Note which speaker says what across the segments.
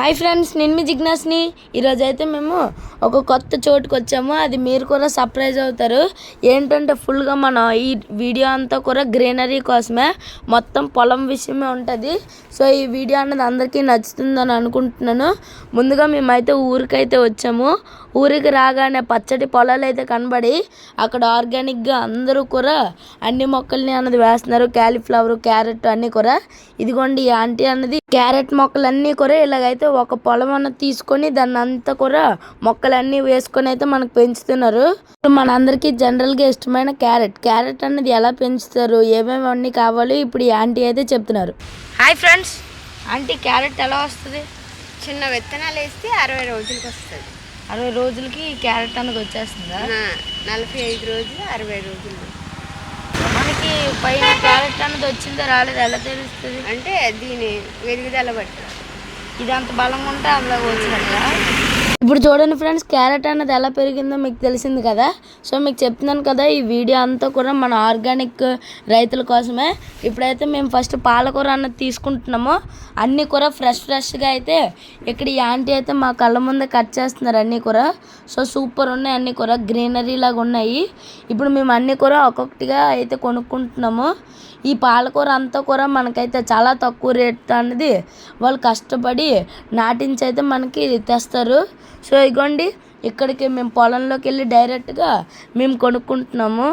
Speaker 1: Hi friends, నేను మీ జిజ్ఞాస్ని. ఈరోజైతే మేము ఒక కొత్త చోటుకు వచ్చాము. అది మీరు కూడా సర్ప్రైజ్ అవుతారు. ఏంటంటే ఫుల్గా మన ఈ వీడియో అంతా కూడా గ్రీనరీ కోసమే, మొత్తం పొలం విషయమే ఉంటుంది. సో ఈ వీడియో అన్నది అందరికీ నచ్చుతుందని అనుకుంటున్నాను. ముందుగా మేమైతే ఊరికైతే వచ్చాము. ఊరికి రాగానే పచ్చటి పొలాలు అయితే కనబడి అక్కడ ఆర్గానిక్గా అందరూ కూడా అన్ని మొక్కల్ని అన్నది వేస్తున్నారు. క్యాలీఫ్లవర్, క్యారెట్ అన్నీ కూడా. ఇదిగోండి ఈ ఆంటీ అన్నది క్యారెట్ మొక్కలన్నీ కూడా ఇలాగైతే ఒక పొలం అన్నది తీసుకొని దాన్ని అంతా కూడా మొక్కలన్నీ వేసుకొని అయితే మనకు పెంచుతున్నారు. ఇప్పుడు మనందరికీ జనరల్గా ఇష్టమైన క్యారెట్ అన్నది ఎలా పెంచుతారు, ఏమేమి అన్నీ కావాలి ఇప్పుడు ఈ ఆంటీ అయితే చెప్తున్నారు. హాయ్ ఫ్రెండ్స్, ఆంటీ క్యారెట్ ఎలా వస్తుంది?
Speaker 2: చిన్న విత్తనాలు వేస్తే 60 రోజులకి వస్తుంది.
Speaker 1: 60 రోజులకి క్యారెట్ అన్నది వచ్చేస్తుందా?
Speaker 2: 45 రోజులు 60 రోజులు.
Speaker 1: మనకి పైన క్యారెట్ అన్నది వచ్చిందో రాలేదు ఎలా తెలుస్తుంది?
Speaker 2: అంటే దీని ఎదుగుదల బట్టి.
Speaker 1: ఇది అంత బలంగా ఉంటే అందులో వచ్చినట్టుగా. ఇప్పుడు చూడండి ఫ్రెండ్స్, క్యారెట్ అన్నది ఎలా పెరిగిందో మీకు తెలిసింది కదా. సో మీకు చెప్తున్నాను కదా, ఈ వీడియో అంతా కూడా మన ఆర్గానిక్ రైతుల కోసమే. ఇప్పుడైతే మేము ఫస్ట్ పాలకూర అన్నది తీసుకుంటున్నాము. అన్నీ కూడా ఫ్రెష్గా అయితే ఇక్కడ ఈ ఆంటీ అయితే మా కళ్ళ ముందే కట్ చేస్తున్నారు అన్నీ కూడా. సో సూపర్ ఉన్నాయి, అన్నీ కూడా గ్రీనరీ లాగా ఉన్నాయి. ఇప్పుడు మేము అన్నీ కూడా ఒక్కొక్కటిగా అయితే కొనుక్కుంటున్నాము. ఈ పాలకూర అంతా కూడా మనకైతే చాలా తక్కువ రేట్ అనేది వాళ్ళు కష్టపడి నాటించి అయితే మనకి తెస్తారు. సో ఇగోండి ఇక్కడికి మేము పొలంలోకి వెళ్ళి డైరెక్ట్గా మేము కొనుక్కుంటున్నాము.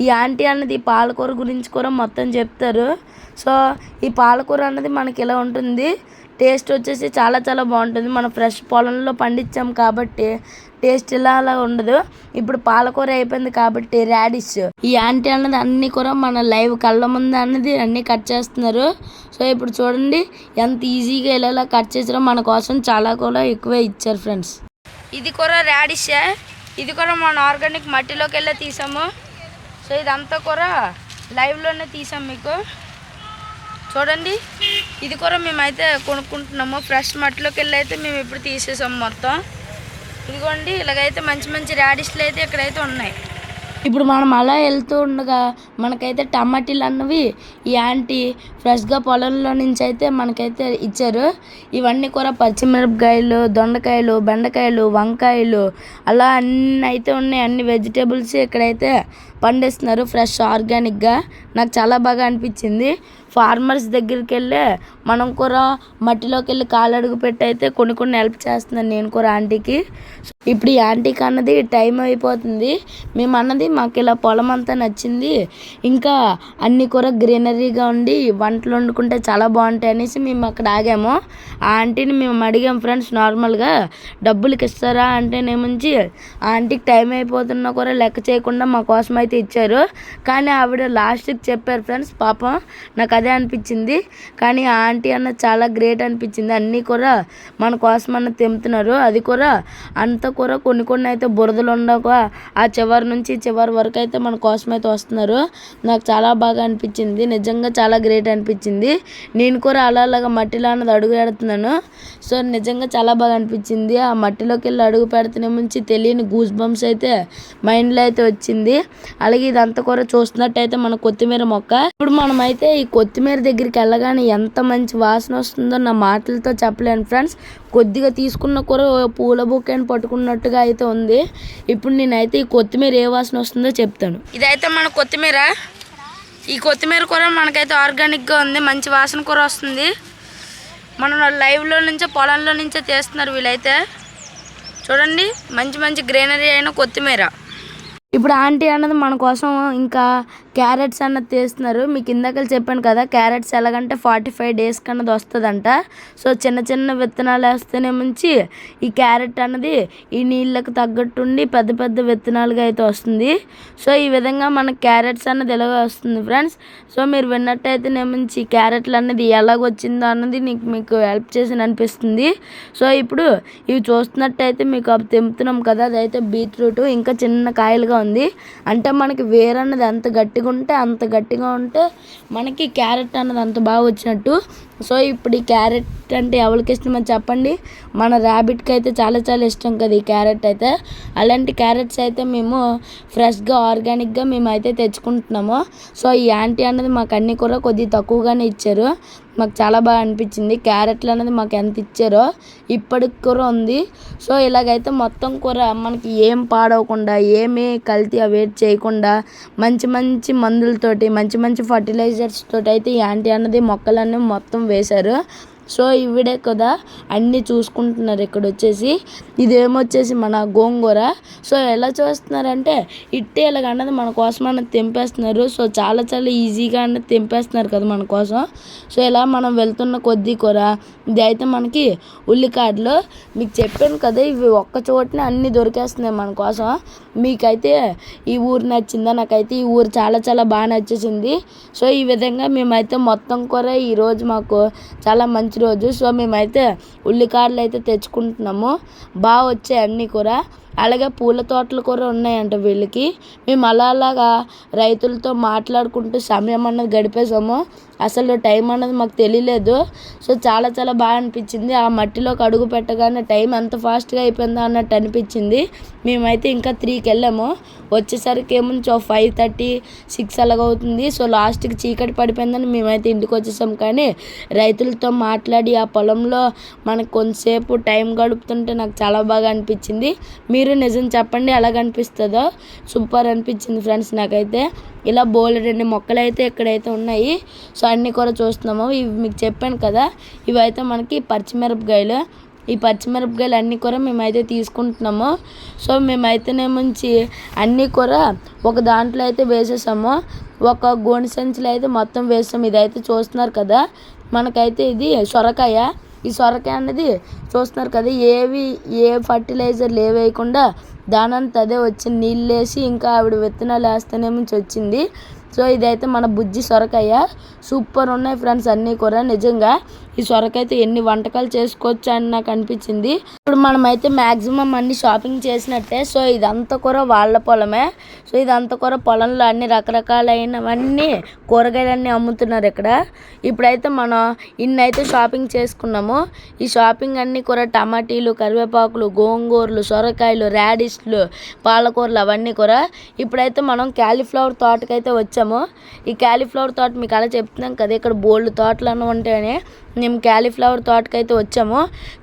Speaker 1: ఈ ఆంటీ అన్నది ఈ పాలకూర గురించి కూడా మొత్తం చెప్తారు. సో ఈ పాలకూర అన్నది మనకి ఇలా ఉంటుంది. టేస్ట్ వచ్చేసి చాలా బాగుంటుంది. మనం ఫ్రెష్ పొలంలో పండించాం కాబట్టి టేస్ట్ ఇలా ఉండదు. ఇప్పుడు పాలకూర అయిపోయింది కాబట్టి రాడిష్ ఈ ఆంటీ అన్నది అన్నీ కూడా మన లైవ్ కళ్ళ ముందు అన్నది అన్నీ కట్ చేస్తున్నారు. సో ఇప్పుడు చూడండి ఎంత ఈజీగా ఇలా కట్ చేసారో. మన కోసం చాలా కూడా ఎక్కువే ఇచ్చారు ఫ్రెండ్స్. ఇది కూడా రాడిషే. ఇది కూడా మన ఆర్గానిక్ మట్టిలోకి వెళ్ళే తీసాము. సో ఇదంతా కూడా లైవ్లోనే తీసాం మీకు చూడండి. ఇది కూడా మేమైతే కొనుక్కుంటున్నాము. ఫ్రెష్ మట్టిలోకి వెళ్ళి అయితే మేము ఇప్పుడు తీసేసాము మొత్తం. ఇదిగోండి ఇలాగైతే మంచి రాడిష్లు అయితే ఇక్కడైతే ఉన్నాయి. ఇప్పుడు మనం అలా వెళ్తూ ఉండగా మనకైతే టమాటీలు అన్నవి ఈ ఆంటీ ఫ్రెష్గా పొలంలో నుంచి అయితే మనకైతే ఇచ్చారు. ఇవన్నీ కూడా పచ్చిమిరపకాయలు, దొండకాయలు, బెండకాయలు, వంకాయలు అలా అన్నీ అయితే ఉన్నాయి. అన్ని వెజిటేబుల్స్ ఇక్కడైతే పండిస్తున్నారు ఫ్రెష్ ఆర్గానిక్గా. నాకు చాలా బాగా అనిపించింది. ఫార్మర్స్ దగ్గరికి వెళ్ళి మనం కూడా మట్టిలోకి వెళ్ళి కాలడుగు పెట్టి అయితే కొన్ని హెల్ప్ చేస్తున్నాను నేను కూడా ఆంటీకి. ఇప్పుడు ఈ ఆంటీకి అన్నది టైం అయిపోతుంది. మేము అన్నది మాకు ఇలా పొలం అంతా నచ్చింది, ఇంకా అన్నీ కూడా గ్రీనరీగా ఉండి వంటలు వండుకుంటే చాలా బాగుంటాయి అనేసి మేము అక్కడ ఆగాము. ఆ ఆంటీని మేము అడిగాం ఫ్రెండ్స్, నార్మల్గా డబ్బులకి ఇస్తారా అంటేనేముంచి ఆ ఆంటీకి టైం అయిపోతున్నా కూడా లెక్క చేయకుండా మా కోసం అయితే ఇచ్చారు. కానీ ఆవిడ లాస్ట్కి చెప్పారు ఫ్రెండ్స్. పాపం నాకు అదే అనిపించింది. కానీ ఆ ఆంటీ అన్నది చాలా గ్రేట్ అనిపించింది. అన్నీ కూడా మన కోసం అన్న తెంపుతున్నారు. అది కూడా అంతా కూడా కొన్ని అయితే బురదలు ఉండక ఆ చివరి నుంచి చివరి వరకు అయితే మన కోసం అయితే వస్తున్నారు. నాకు చాలా బాగా అనిపించింది. నిజంగా చాలా గ్రేట్ అనిపించింది. నేను కూడా అలాగా మట్టిలో అన్నది అడుగు పెడుతున్నాను. సో నిజంగా చాలా బాగా అనిపించింది. ఆ మట్టిలోకి వెళ్ళి అడుగు పెడుతున్న నుంచి తెలియని గూస్ బంప్స్ అయితే మైండ్లో అయితే వచ్చింది. అలాగే ఇదంతా కూడా చూస్తున్నట్టయితే మన కొత్తిమీర మొక్క. ఇప్పుడు మనమైతే ఈ కొత్తిమీర దగ్గరికి వెళ్ళగానే ఎంత మంచి వాసన వస్తుందో నా మాటలతో చెప్పలేను ఫ్రెండ్స్. కొద్దిగా తీసుకున్న కూర పూల బొకేని పట్టుకున్నట్టుగా అయితే ఉంది. ఇప్పుడు నేనైతే ఈ కొత్తిమీర ఏ వాసన వస్తుందో చెప్తాను. ఇదైతే మన కొత్తిమీర. ఈ కొత్తిమీర కూర మనకైతే ఆర్గానిక్గా ఉంది. మంచి వాసన కూర వస్తుంది. మనం లైవ్లో నుంచే పొలంలో నుంచే తీస్తున్నారు వీళ్ళైతే. చూడండి మంచి గ్రీనరీ అయిన కొత్తిమీర. ఇప్పుడు ఆంటీ అన్నది మన కోసం ఇంకా క్యారెట్స్ అన్నది తీస్తున్నారు. మీకు ఇందాక చెప్పాను కదా, క్యారెట్స్ ఎలాగంటే 45 days అన్నది వస్తుందంట. సో చిన్న విత్తనాలు వేస్తేనే ముంచి ఈ క్యారెట్ అన్నది ఈ నీళ్ళకి తగ్గట్టుండి పెద్ద విత్తనాలుగా అయితే వస్తుంది. సో ఈ విధంగా మనకు క్యారెట్స్ అన్నది ఎలాగ వస్తుంది ఫ్రెండ్స్. సో మీరు విన్నట్టయితే నేముంచి క్యారెట్లు అన్నది ఎలాగొచ్చిందో అన్నది మీకు హెల్ప్ చేసి అనిపిస్తుంది. సో ఇప్పుడు ఇవి చూస్తున్నట్టయితే మీకు అవి తెంపుతున్నాం కదా, అదైతే బీట్రూట్ ఇంకా చిన్న కాయలుగా ఉంది. అంటే మనకి వేరు అన్నది అంత గట్టిగా ఉంటే మనకి క్యారెట్ అన్నది అంత బాగా వచ్చినట్టు. సో ఇప్పుడు ఈ క్యారెట్ అంటే ఎవరికి ఇష్టమని చెప్పండి. మన ర్యాబిట్కి అయితే చాలా చాలా ఇష్టం కదా ఈ క్యారెట్ అయితే. అలాంటి క్యారెట్స్ అయితే మేము ఫ్రెష్గా ఆర్గానిక్గా మేము అయితే తెచ్చుకుంటున్నాము. సో ఈ యాంటీ అన్నది మాకు అన్నీ కూడా కొద్దిగా తక్కువగానే ఇచ్చారు. మాకు చాలా బాగా అనిపించింది. క్యారెట్లు అనేది మాకు ఎంత ఇచ్చారో ఇప్పటికి కూడా ఉంది. సో ఇలాగైతే మొత్తం కూర మనకి ఏం పాడవకుండా ఏమీ కల్తీ అవేట్ చేయకుండా మంచి మంచి మందులతోటి మంచి మంచి ఫర్టిలైజర్స్ తోటి అయితే ఈ యాంటీ అన్నది మొక్కలన్నీ మొత్తం వేశారు. సో ఇవిడే కదా అన్నీ చూసుకుంటున్నారు. ఇక్కడ వచ్చేసి ఇదేమొచ్చేసి మన గోంగూర. సో ఎలా చేస్తున్నారంటే ఇట్టే ఇలాగ అన్నది మన కోసం అన్నది తెంపేస్తున్నారు. సో చాలా చాలా ఈజీగా అన్నది తెంపేస్తున్నారు కదా మన కోసం. సో ఇలా మనం వెళ్తున్న కొద్దీ కూర ఇది అయితే మనకి ఉల్లికాడలు మీకు చెప్పాను కదా, ఇవి ఒక్క చోటనే అన్నీ దొరికేస్తున్నాయి మన కోసం. మీకైతే ఈ ఊరు నచ్చిందా? నాకైతే ఈ ఊరు చాలా చాలా బాగా నచ్చేసింది. సో ఈ విధంగా మేమైతే మొత్తం కూర ఈరోజు మాకు చాలా మంచి రోజు. సో మేమైతే ఉల్లికాడలు అయితే తెచ్చుకుంటున్నాము. బాగా వచ్చాయి అన్నీ కూడా. అలాగే పూల తోటలు కూడా ఉన్నాయంట వీళ్ళకి. మేము అలాగా రైతులతో మాట్లాడుకుంటూ సమయం అన్నది గడిపేసాము. అసలు టైం అన్నది మాకు తెలియలేదు. సో చాలా చాలా బాగా అనిపించింది. ఆ మట్టిలోకి అడుగు పెట్టగానే టైం ఎంత ఫాస్ట్గా అయిపోయిందా అన్నట్టు అనిపించింది. మేమైతే ఇంకా 3కి వెళ్ళాము. వచ్చేసరికి ఏమో 5:30, 6 అలాగవుతుంది. సో లాస్ట్కి చీకటి పడిపోయిందని మేమైతే ఇంటికి వచ్చేసాం. కానీ రైతులతో మాట్లాడి ఆ పొలంలో మనకు కొంతసేపు టైం గడుపుతుంటే నాకు చాలా బాగా అనిపించింది. మీరు నిజం చెప్పండి ఎలాగ అనిపిస్తుందో. సూపర్ అనిపించింది ఫ్రెండ్స్ నాకైతే. ఇలా బోలెడన్ని మొక్కలు అయితే ఇక్కడైతే ఉన్నాయి. సో అన్నీ కూడా చూస్తున్నాము. ఇవి మీకు చెప్పాను కదా, ఇవైతే మనకి పచ్చిమిరపకాయలు. ఈ పచ్చిమిరపకాయలు అన్నీ కూడా మేమైతే తీసుకుంటున్నాము. సో మేమైతేనేముంచి అన్నీ కూడా ఒక దాంట్లో అయితే వేసేసాము. ఒక గోనె సంచులు అయితే మొత్తం వేసాము. ఇదైతే చూస్తున్నారు కదా, మనకైతే ఇది సొరకాయ. ఈ సొరకాయ అనేది చూస్తున్నారు కదా, ఏ ఫర్టిలైజర్లు ఏ వేయకుండా దానంతా అదే వచ్చి నీళ్ళు వేసి ఇంకా ఆవిడ విత్తనాలు వేస్తేనేమో వచ్చింది. సో ఇదైతే మన బుజ్జి సొరకాయ. సూపర్ ఉన్నాయి ఫ్రెండ్స్ అన్నీ కూడా. నిజంగా ఈ సొరకాయతో ఎన్ని వంటకాలు చేసుకోవచ్చు అని నాకు అనిపించింది. ఇప్పుడు మనమైతే మ్యాక్సిమం అన్ని షాపింగ్ చేసినట్టే. సో ఇదంతా కూడా వాళ్ళ పొలమే. సో ఇదంతా కూడా పొలంలో అన్ని రకరకాలైనవన్నీ కూరగాయలన్నీ అమ్ముతున్నారు ఇక్కడ. ఇప్పుడైతే మనం ఇన్నైతే షాపింగ్ చేసుకున్నాము. ఈ షాపింగ్ అన్నీ కూడా టమాటీలు, కరివేపాకులు, గోంగూరలు, సొరకాయలు, రాడిష్లు, పాలకూరలు అవన్నీ కూడా. ఇప్పుడైతే మనం క్యాలీఫ్లవర్ తోటకైతే వచ్చాము. ఈ క్యాలీఫ్లవర్ తోట మీకు అలా చెప్తున్నాం కదా, ఇక్కడ బోల్డ్ తోటలు అన్న ఉంటాయని మేము క్యాలీఫ్లవర్ తోటకైతే వచ్చాము.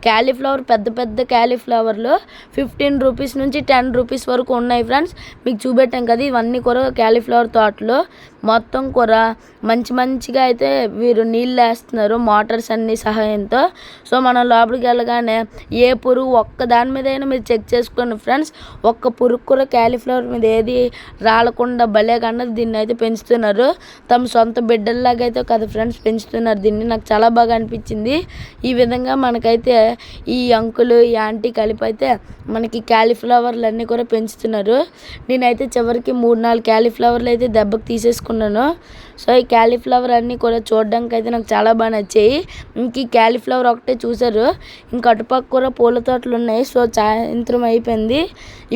Speaker 1: క్యాలీఫ్లవర్ పెద్ద పెద్ద క్యాలీఫ్లవర్లు 15 రూపీస్ నుంచి 10 రూపీస్ వరకు ఉన్నాయి ఫ్రెండ్స్. మీకు చూపెట్టాం కదా, ఇవన్నీ కూడా క్యాలీఫ్లవర్ తోటలు. మొత్తం కూడా మంచిగా అయితే వీరు నీళ్ళు వేస్తున్నారు మోటార్స్ అన్ని సహాయంతో. సో మనం లోపలికి వెళ్ళగానే ఏ పురుగు ఒక్క దాని మీద అయినా మీరు చెక్ చేసుకోండి ఫ్రెండ్స్. ఒక్క పురుగు కూడా క్యాలీఫ్లవర్ మీద ఏది రాలకుండా భలేగా అన్నది దీన్ని అయితే పెంచుతున్నారు. తమ సొంత బిడ్డల్లాగా అయితే కదా ఫ్రెండ్స్ పెంచుతున్నారు దీన్ని. నాకు చాలా బాగా అనిపించింది. ఈ విధంగా మనకైతే ఈ అంకులు ఈ ఆంటీ కలిపి అయితే మనకి క్యాలీఫ్లవర్లు అన్నీ కూడా పెంచుతున్నారు. నేనైతే చివరికి 3-4 క్యాలీఫ్లవర్లు అయితే దెబ్బకి తీసేసుకున్నాను. సో ఈ క్యాలీఫ్లవర్ అన్నీ కూడా చూడడానికి అయితే నాకు చాలా బాగా నచ్చాయి. ఇంక ఈ క్యాలీఫ్లవర్ ఒకటే చూసారు, ఇంక అటుపక్క కూడా పూల తోటలు ఉన్నాయి. సో సాయంత్రం అయిపోయింది.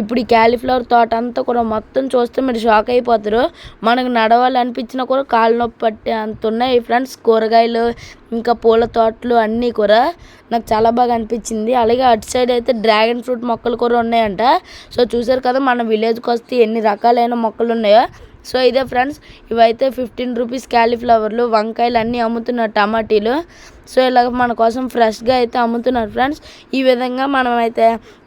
Speaker 1: ఇప్పుడు ఈ క్యాలీఫ్లవర్ తోట అంతా కూడా మొత్తం చూస్తే మీరు షాక్ అయిపోతారు. మనకు నడవాలనిపించినా కూడా కాళ్ళు నొప్పి పట్టే అంత ఉన్నాయి ఫ్రెండ్స్ కూరగాయలు ఇంకా పూల తోటలు అన్నీ కూడా. నాకు చాలా బాగా అనిపించింది. అలాగే అటు సైడ్ అయితే డ్రాగన్ ఫ్రూట్ మొక్కలు కూడా ఉన్నాయంట. సో చూసారు కదా మన విలేజ్కి వస్తే ఎన్ని రకాలైన మొక్కలు ఉన్నాయో. సో ఇదే ఫ్రెండ్స్, ఇవైతే 15 రూపీస్ క్యాలీఫ్లవర్లు, వంకాయలు అన్నీ అమ్ముతున్నారు, టమాటీలు. సో ఇలాగ మన కోసం ఫ్రెష్గా అయితే అమ్ముతున్నారు ఫ్రెండ్స్. ఈ విధంగా మనమైతే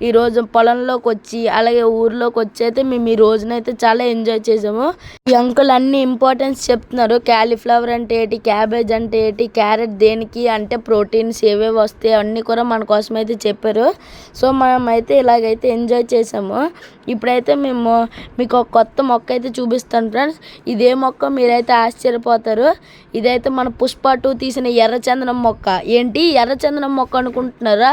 Speaker 1: ఈరోజు పొలంలోకి వచ్చి అలాగే ఊర్లోకి వచ్చి అయితే మేము ఈ రోజునైతే చాలా ఎంజాయ్ చేసాము. ఈ అంకుల్ అన్ని ఇంపార్టెన్స్ చెప్తున్నారు. క్యాలీఫ్లవర్ అంటే ఏంటి, క్యాబేజ్ అంటే ఏంటి, క్యారెట్ దేనికి అంటే ప్రోటీన్స్ ఏవేవి వస్తాయి అన్నీ కూడా మన కోసం అయితే చెప్పారు. సో మనమైతే ఇలాగైతే ఎంజాయ్ చేసాము. ఇప్పుడైతే మేము మీకు ఒక కొత్త మొక్క అయితే చూపిస్తాను ఫ్రెండ్స్. ఇదే మొక్క మీరైతే ఆశ్చర్యపోతారు. ఇదైతే మన పుష్ప 2 తీసిన ఎర్రచందనం మొక్క. ఏంటి ఎర్రచందనం మొక్క అనుకుంటున్నారా?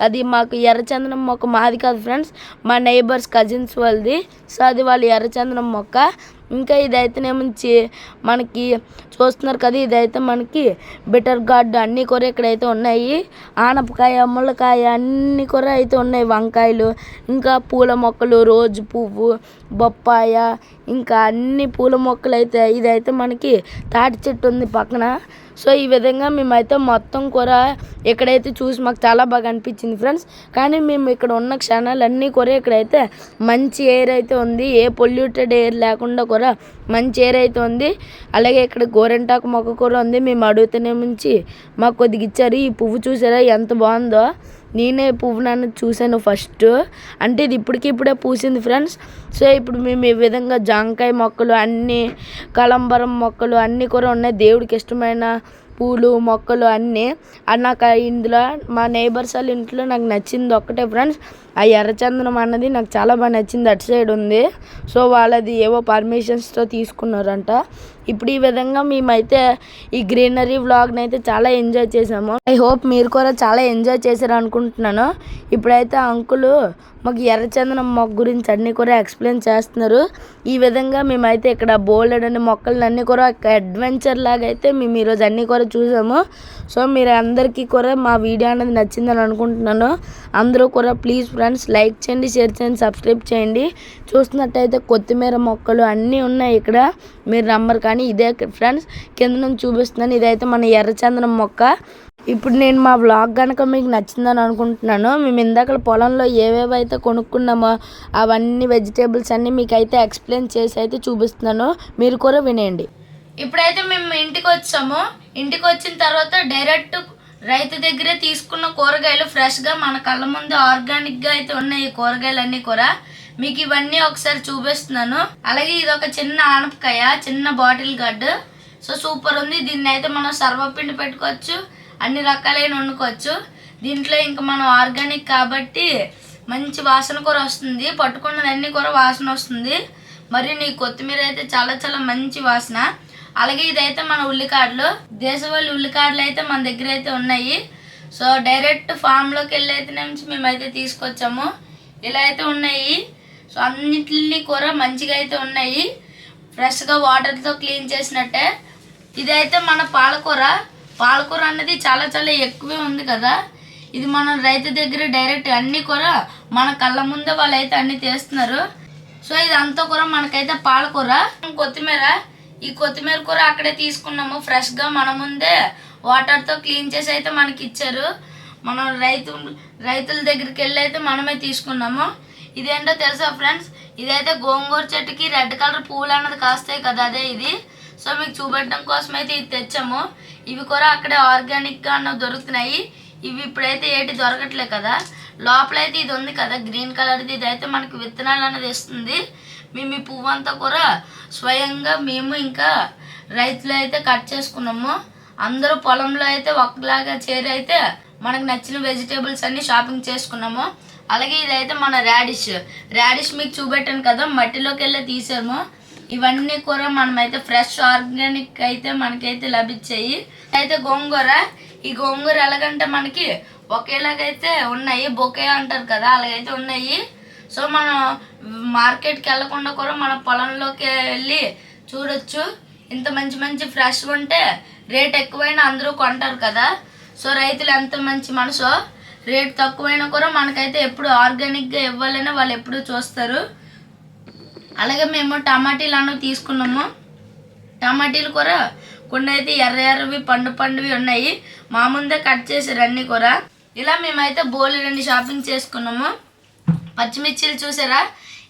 Speaker 1: అది మాకు ఎర్రచందనం మొక్క మాది కాదు ఫ్రెండ్స్, మా నైబర్స్ కజిన్స్ వాళ్ళది. సో అది వాళ్ళ ఎర్రచందనం మొక్క. ఇంకా ఇదైతేనేమించి మనకి చూస్తున్నారు కదా, ఇదైతే మనకి బిటర్ గార్డ్ అన్నీ కూడా ఇక్కడైతే ఉన్నాయి. ఆనపకాయ, ముల్లకాయ అన్నీ కూడా అయితే ఉన్నాయి. వంకాయలు, ఇంకా పూల మొక్కలు, రోజు పువ్వు, బొప్పాయ, ఇంకా అన్ని పూల మొక్కలు అయితే. ఇదైతే మనకి తాటి చెట్టు ఉంది పక్కన. సో ఈ విధంగా మేమైతే మొత్తం కూడా ఇక్కడైతే చూసి మాకు చాలా బాగా అనిపించింది ఫ్రెండ్స్. కానీ మేము ఇక్కడ ఉన్న క్షణాలన్నీ కూడా ఇక్కడైతే మంచి ఎయిర్ అయితే ఉంది, ఏ పొల్యూటెడ్ ఎయిర్ లేకుండా కూడా మంచి ఎయిర్ అయితే ఉంది. అలాగే ఇక్కడ గోరెంటాకు మొక్క కూడా ఉంది. మేము అడుగుతూనే ముంచి మాకు కొద్దిగా ఇచ్చారు. ఈ పువ్వు చూసారా ఎంత బాగుందో, నేనే పువ్వు నన్ను చూశాను ఫస్ట్, అంటే ఇది ఇప్పుడే పూసింది ఫ్రెండ్స్. సో ఇప్పుడు మేము ఈ విధంగా జాంకాయ మొక్కలు అన్నీ, కలంబరం మొక్కలు అన్నీ కూడా ఉన్నాయి, దేవుడికి ఇష్టమైన పూలు మొక్కలు అన్నీ. నాకు ఇందులో మా నైబర్స్ వాళ్ళ ఇంట్లో నాకు నచ్చింది ఒక్కటే ఫ్రెండ్స్, ఆ ఎర్రచందనం అన్నది నాకు చాలా బాగా నచ్చింది. అటు సైడ్ ఉంది. సో వాళ్ళది ఏవో పర్మిషన్స్తో తీసుకున్నారంట. ఇప్పుడు ఈ విధంగా మేమైతే ఈ గ్రీనరీ వ్లాగ్ని అయితే చాలా ఎంజాయ్ చేసాము. ఐ హోప్ మీరు కూడా చాలా ఎంజాయ్ చేశారు అనుకుంటున్నాను. ఇప్పుడైతే అంకులు మాకు ఎర్రచందనం మొక్క గురించి అన్నీ కూడా ఎక్స్ప్లెయిన్ చేస్తున్నారు. ఈ విధంగా మేమైతే ఇక్కడ బోల్డ్ అనే మొక్కలను అన్నీ కూడా ఒక అడ్వెంచర్ లాగా అయితే మేము ఈరోజు అన్నీ కూడా చూసాము. సో మీరు అందరికీ కూడా మా వీడియో అనేది నచ్చిందని అనుకుంటున్నాను. అందరూ కూడా ప్లీజ్ ఫ్రెండ్స్ లైక్ చేయండి, షేర్ చేయండి, సబ్స్క్రైబ్ చేయండి. చూస్తున్నట్టయితే కొత్తిమీర మొక్కలు అన్నీ ఉన్నాయి ఇక్కడ, మీరు నమ్మరు కానీ ఇదే ఫ్రెండ్స్ కింద నుంచి చూపిస్తున్నాను. ఇదైతే మన ఎర్రచందనం మొక్క. ఇప్పుడు నేను మా వ్లాగ్ కనుక మీకు నచ్చిందని అనుకుంటున్నాను. మేము ఇందాక పొలంలో ఏవేవైతే కొనుక్కున్నామో అవన్నీ వెజిటేబుల్స్ అన్నీ మీకు అయితే ఎక్స్ప్లెయిన్ చేసి అయితే చూపిస్తున్నాను, మీరు కూడా వినేయండి. ఇప్పుడైతే మేము ఇంటికి వచ్చాము. ఇంటికి వచ్చిన తర్వాత డైరెక్ట్ రైతు దగ్గరే తీసుకున్న కూరగాయలు ఫ్రెష్గా మన కళ్ళ ముందు ఆర్గానిక్గా అయితే ఉన్నాయి. ఈ కూరగాయలు అన్నీ కూడా మీకు ఇవన్నీ ఒకసారి చూపిస్తున్నాను. అలాగే ఇది ఒక చిన్న ఆనపకాయ, చిన్న బాటిల్ గడ్డు. సో సూపర్ ఉంది. దీన్ని అయితే మనం సర్వపిండి పెట్టుకోవచ్చు, అన్ని రకాలైన వండుకోవచ్చు. దీంట్లో ఇంకా మనం ఆర్గానిక్ కాబట్టి మంచి వాసన కూడా వస్తుంది, పట్టుకున్నదన్నీ కూడా వాసన వస్తుంది. మరి నీ కొత్తిమీర అయితే చాలా చాలా మంచి వాసన. అలాగే ఇదైతే మన ఉల్లికాడలు, దేశవాళీ ఉల్లికాడలు అయితే మన దగ్గర అయితే ఉన్నాయి. సో డైరెక్ట్ ఫామ్లోకి వెళ్ళి అయితే నుంచి మేమైతే తీసుకొచ్చాము. ఇలా అయితే ఉన్నాయి. సో అన్నిటిని కూడా మంచిగా అయితే ఉన్నాయి, ఫ్రెష్గా వాటర్తో క్లీన్ చేసినట్టే. ఇదైతే మన పాలకూర. పాలకూర అనేది చాలా చాలా ఎక్కువే ఉంది కదా. ఇది మనం రైతు దగ్గర డైరెక్ట్ అన్నీ కూడా మన కళ్ళ ముందే వాళ్ళు అయితే అన్నీ తీస్తున్నారు. సో ఇదంతా కూడా మనకైతే పాలకూర. కొత్తిమీర, ఈ కొత్తిమీర కూర అక్కడే తీసుకున్నాము, ఫ్రెష్గా మన ముందే వాటర్తో క్లీన్ చేసి అయితే మనకి ఇచ్చారు. మనం రైతుల దగ్గరికి వెళ్ళి అయితే మనమే తీసుకున్నాము. ఇదేంటో తెలుసా ఫ్రెండ్స్, ఇదైతే గోంగూర చెట్టుకి రెడ్ కలర్ పువ్వులు అన్నది కాస్తాయి కదా, అదే ఇది. సో మీకు చూపెట్టడం కోసం అయితే ఇది తెచ్చాము. ఇవి కూడా అక్కడే ఆర్గానిక్గా అన్నవి దొరుకుతున్నాయి. ఇవి ఇప్పుడైతే ఏటి దొరకట్లే కదా. లోపలైతే ఇది ఉంది కదా గ్రీన్ కలర్ది, ఇదైతే మనకి విత్తనాలు అనేది ఇస్తుంది. మేము ఈ పువ్వు అంతా కూడా స్వయంగా మేము ఇంకా రైతులు అయితే కట్ చేసుకున్నాము. అందరూ పొలంలో అయితే ఒకలాగా చేరి అయితే మనకు నచ్చిన వెజిటేబుల్స్ అన్ని షాపింగ్ చేసుకున్నాము. అలాగే ఇదైతే మన రాడిష్ మీకు చూపెట్టాను కదా, మట్టిలోకి వెళ్ళి తీసాము. ఇవన్నీ కూడా మనమైతే ఫ్రెష్ ఆర్గానిక్ అయితే మనకైతే లభించాయి. అయితే గోంగూర, ఈ గోంగూర ఎలాగంటే మనకి ఒకేలాగైతే ఉన్నాయి, బొకే అంటారు కదా, అలాగైతే ఉన్నాయి. సో మనం మార్కెట్కి వెళ్ళకుండా కూడా మన పొలంలోకి వెళ్ళి చూడొచ్చు. ఇంత మంచి మంచి ఫ్రెష్ ఉంటే రేట్ ఎక్కువైనా అందరూ కొంటారు కదా. సో రైతులు ఎంత మంచి మనసో, రేట్ తక్కువైనా కూడా మనకైతే ఎప్పుడు ఆర్గానిక్గా ఇవ్వాలని వాళ్ళు ఎప్పుడు చూస్తారు. అలాగే మేము టమాటీలు అన్నవి తీసుకున్నాము. టమాటీలు కూడా కొన్ని అయితే ఎర్రవి పండువి ఉన్నాయి, మా ముందే కట్ చేసారు అన్నీ కూడా. ఇలా మేమైతే బోలెడన్ని షాపింగ్ చేసుకున్నాము. పచ్చిమిర్చిలు చూసారా,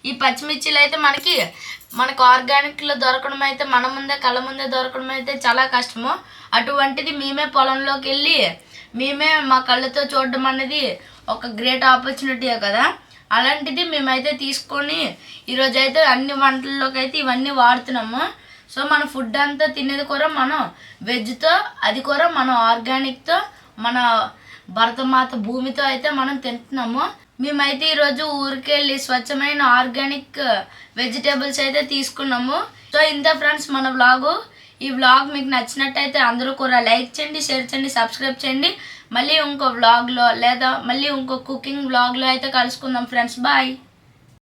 Speaker 1: ఈ పచ్చిమిర్చిలు అయితే మనకు ఆర్గానిక్లో దొరకడం అయితే మన ముందే కళ్ళ ముందే దొరకడం అయితే చాలా కష్టము. అటువంటిది మేమే పొలంలోకి వెళ్ళి మేమే మా కళ్ళతో చూడడం అనేది ఒక గ్రేట్ ఆపర్చునిటీయే కదా. అలాంటిది మేమైతే తీసుకొని ఈరోజు అయితే అన్ని వంటల్లోకి అయితే ఇవన్నీ వాడుతున్నాము. సో మన ఫుడ్ అంతా తినేది కూడా మనం వెజ్తో, అది కూడా మనం ఆర్గానిక్తో, మన భరతమాత భూమితో అయితే మనం తింటున్నాము. మేమైతే ఈరోజు ఊరికెళ్ళి స్వచ్ఛమైన ఆర్గానిక్ వెజిటేబుల్స్ అయితే తీసుకున్నాము. సో ఇంత ఫ్రెండ్స్ మన వ్లాగు. ఈ వ్లాగ్ మీకు నచ్చినట్టయితే అందరూ కూడా లైక్ చేయండి, షేర్ చేయండి, సబ్స్క్రైబ్ చేయండి. మళ్ళీ ఇంకో వ్లాగ్లో లేదా మళ్ళీ ఇంకో కుకింగ్ వ్లాగ్లో అయితే కలుసుకుందాం ఫ్రెండ్స్. బాయ్.